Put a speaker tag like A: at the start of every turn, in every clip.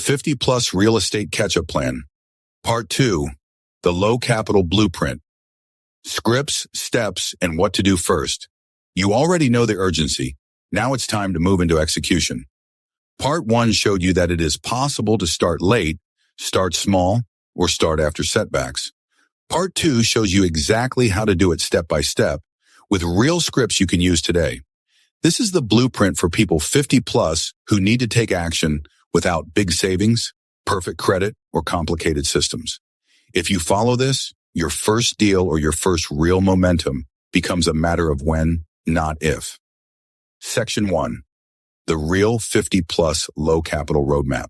A: 50 plus real estate catch-up plan. Part 2, the low capital blueprint. Scripts, steps, and what to do first. You already know the urgency. Now it's time to move into execution. Part 1 showed you that it is possible to start late, start small, or start after setbacks. Part 2 shows you exactly how to do it step by step with real scripts you can use today. This is the blueprint for people 50 plus who need to take action without big savings, perfect credit, or complicated systems. If you follow this, your first deal or your first real momentum becomes a matter of when, not if. Section 1, the real 50 plus low capital roadmap.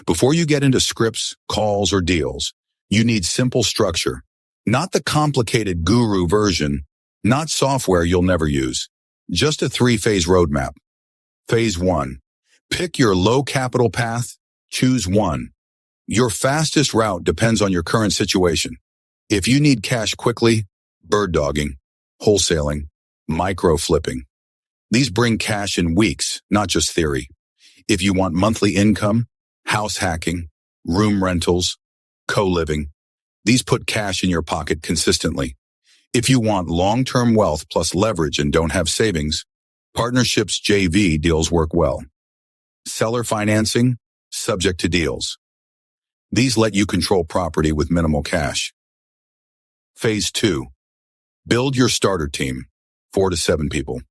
A: Before you get into scripts, calls, or deals, you need simple structure, not the complicated guru version, not software you'll never use, just a 3-phase roadmap. Phase 1, pick your low capital path, choose one. Your fastest route depends on your current situation. If you need cash quickly, bird dogging, wholesaling, micro flipping. These bring cash in weeks, not just theory. If you want monthly income, house hacking, room rentals, co-living, these put cash in your pocket consistently. If you want long-term wealth plus leverage and don't have savings, partnerships JV deals work well. Seller financing, subject to deals. These let you control property with minimal cash. Phase 2, build your starter team, 4 to 7 people.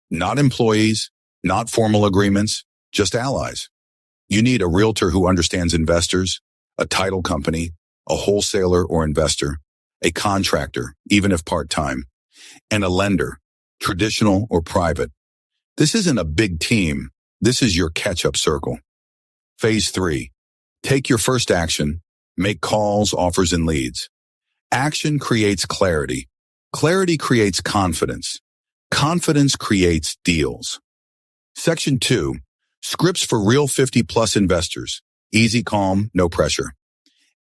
A: Not employees, not formal agreements, just allies. You need a realtor who understands investors, a title company, a wholesaler or investor, a contractor, even if part-time, and a lender, traditional or private. This isn't a big team. This is your catch-up circle. Phase 3, take your first action, make calls, offers, and leads. Action creates clarity. Clarity creates confidence. Confidence creates deals. Section 2, scripts for real 50 plus investors. Easy, calm, no pressure.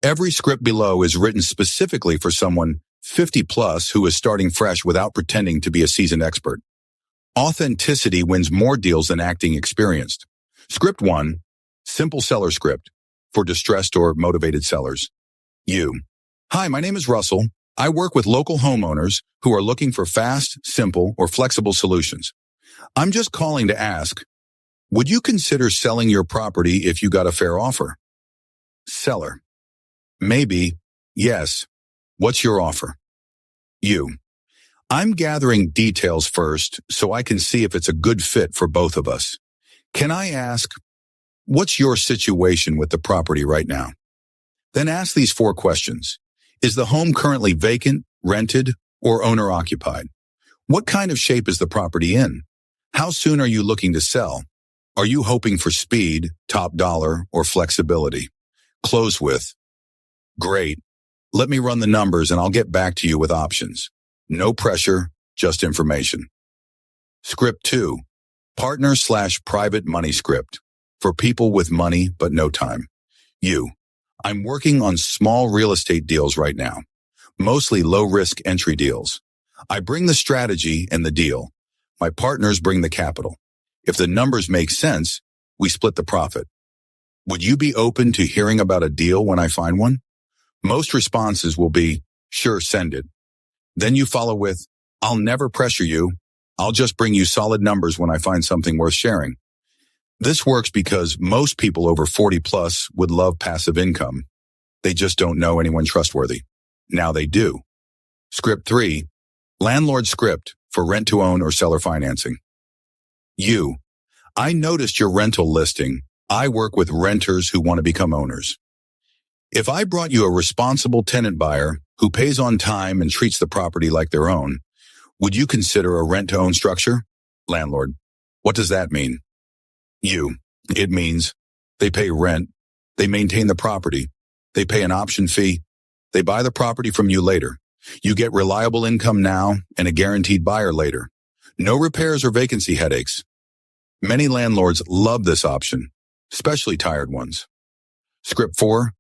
A: Every script below is written specifically for someone 50 plus who is starting fresh without pretending to be a seasoned expert. Authenticity wins more deals than acting experienced. Script 1, simple seller script for distressed or motivated sellers. You. Hi, my name is Russell. I work with local homeowners who are looking for fast, simple, or flexible solutions. I'm just calling to ask, would you consider selling your property if you got a fair offer? Seller. Maybe. Yes. What's your offer? You. I'm gathering details first so I can see if it's a good fit for both of us. Can I ask, what's your situation with the property right now? Then ask these 4 questions. Is the home currently vacant, rented, or owner-occupied? What kind of shape is the property in? How soon are you looking to sell? Are you hoping for speed, top dollar, or flexibility? Close with, great. Let me run the numbers and I'll get back to you with options. No pressure, just information. Script 2, partner/private money script for people with money but no time. You. I'm working on small real estate deals right now, mostly low-risk entry deals. I bring the strategy and the deal. My partners bring the capital. If the numbers make sense, we split the profit. Would you be open to hearing about a deal when I find one? Most responses will be, sure, send it. Then you follow with, I'll never pressure you. I'll just bring you solid numbers when I find something worth sharing. This works because most people over 40 plus would love passive income. They just don't know anyone trustworthy. Now they do. Script 3, landlord script for rent to own or seller financing. You. I noticed your rental listing. I work with renters who want to become owners. If I brought you a responsible tenant buyer who pays on time and treats the property like their own, would you consider a rent to own structure? Landlord. What does that mean? You. It means they pay rent, they maintain the property, they pay an option fee, they buy the property from you later. You get reliable income now and a guaranteed buyer later. No repairs or vacancy headaches. Many landlords love this option, especially tired ones. Script 4,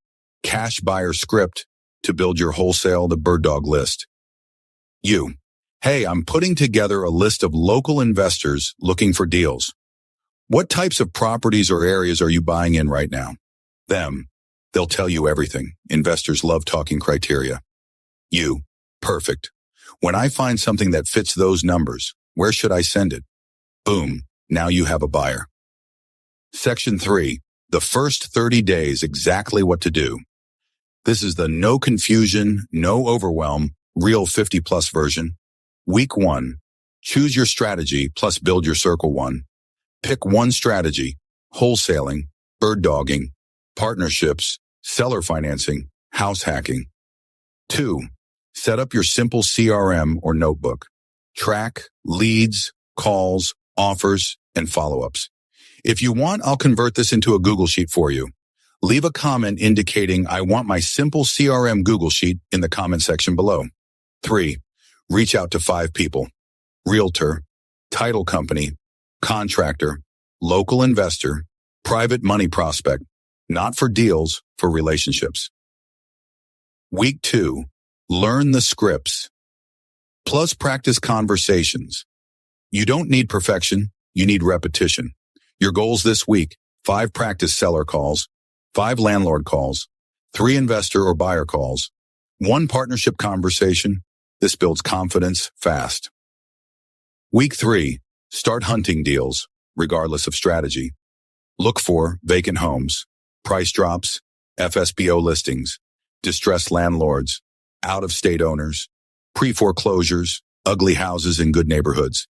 A: cash buyer script to build your wholesale the bird dog list. You. Hey, I'm putting together a list of local investors looking for deals. What types of properties or areas are you buying in right now? Them. They'll tell you everything. Investors love talking criteria. You. Perfect. When I find something that fits those numbers, where should I send it? Boom. Now you have a buyer. Section 3. The first 30 days, exactly what to do. This is the no confusion, no overwhelm, real 50+ version. Week 1. Choose your strategy plus build your circle 1. Pick one strategy: wholesaling, bird dogging, partnerships, seller financing, house hacking. 2. Set up your simple CRM or notebook. Track leads, calls, offers, and follow-ups. If you want, I'll convert this into a Google Sheet for you. Leave a comment indicating I want my simple CRM Google Sheet in the comment section below. 3. Reach out to 5 people: realtor, title company, contractor, local investor, private money prospect, not for deals, for relationships. Week 2. Learn the scripts. Plus practice conversations. You don't need perfection, you need repetition. Your goals this week: 5 practice seller calls, 5 landlord calls, 3 investor or buyer calls, 1 partnership conversation. This builds confidence fast. Week 3. Start hunting deals, regardless of strategy. Look for vacant homes, price drops, FSBO listings, distressed landlords, out-of-state owners, pre-foreclosures, ugly houses in good neighborhoods.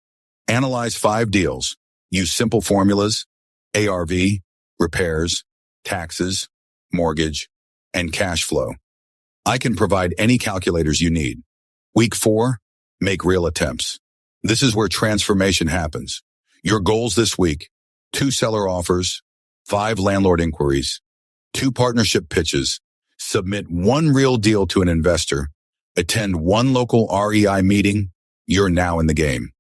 A: Analyze 5 deals. Use simple formulas: ARV, repairs, taxes, mortgage, and cash flow. I can provide any calculators you need. Week 4. Make real attempts. This is where transformation happens. Your goals this week: 2 seller offers, 5 landlord inquiries, 2 partnership pitches, submit 1 real deal to an investor, attend 1 local REI meeting. You're now in the game.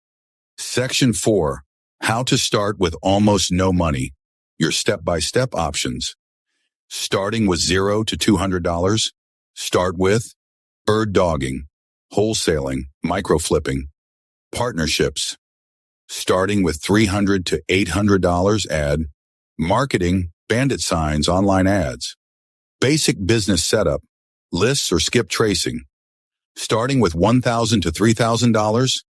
A: Section 4. How to start with almost no money. Your step-by-step options. Starting with $0 to $200. Start with bird dogging, wholesaling, micro flipping, partnerships. Starting with $300 to $800. Ad, marketing, bandit signs, online ads. Basic business setup, lists or skip tracing. Starting with $1,000 to $3,000.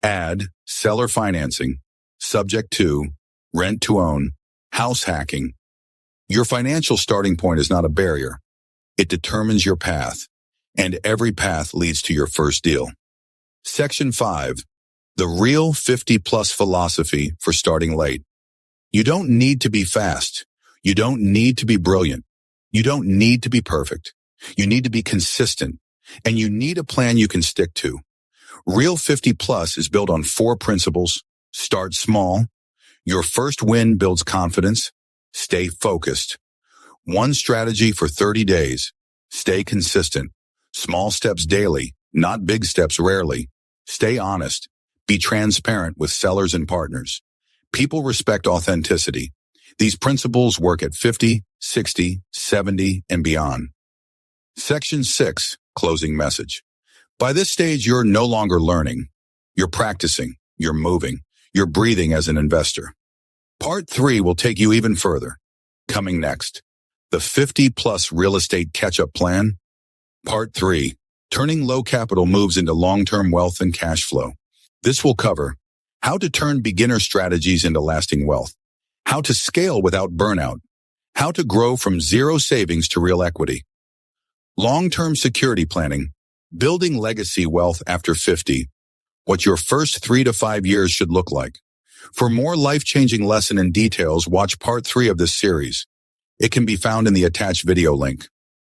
A: Ad, seller financing, subject to, rent to own, house hacking. Your financial starting point is not a barrier. It determines your path, and every path leads to your first deal. Section 5. The real 50+ philosophy for starting late. You don't need to be fast. You don't need to be brilliant. You don't need to be perfect. You need to be consistent, and you need a plan you can stick to. Real 50+ is built on 4 principles. Start small. Your first win builds confidence. Stay focused. 1 strategy for 30 days. Stay consistent. Small steps daily, not big steps rarely. Stay honest. Be transparent with sellers and partners. People respect authenticity. These principles work at 50, 60, 70, and beyond. Section 6. Closing message. By this stage, you're no longer learning. You're practicing. You're moving. You're breathing as an investor. Part 3 will take you even further. Coming next, the 50+ real estate catch-up plan. Part 3, turning low capital moves into long-term wealth and cash flow. This will cover how to turn beginner strategies into lasting wealth, how to scale without burnout, how to grow from 0 savings to real equity, long-term security planning, building legacy wealth after 50, what your first 3 to 5 years should look like. For more life-changing lesson and details, watch part 3 of this series. It can be found in the attached video link.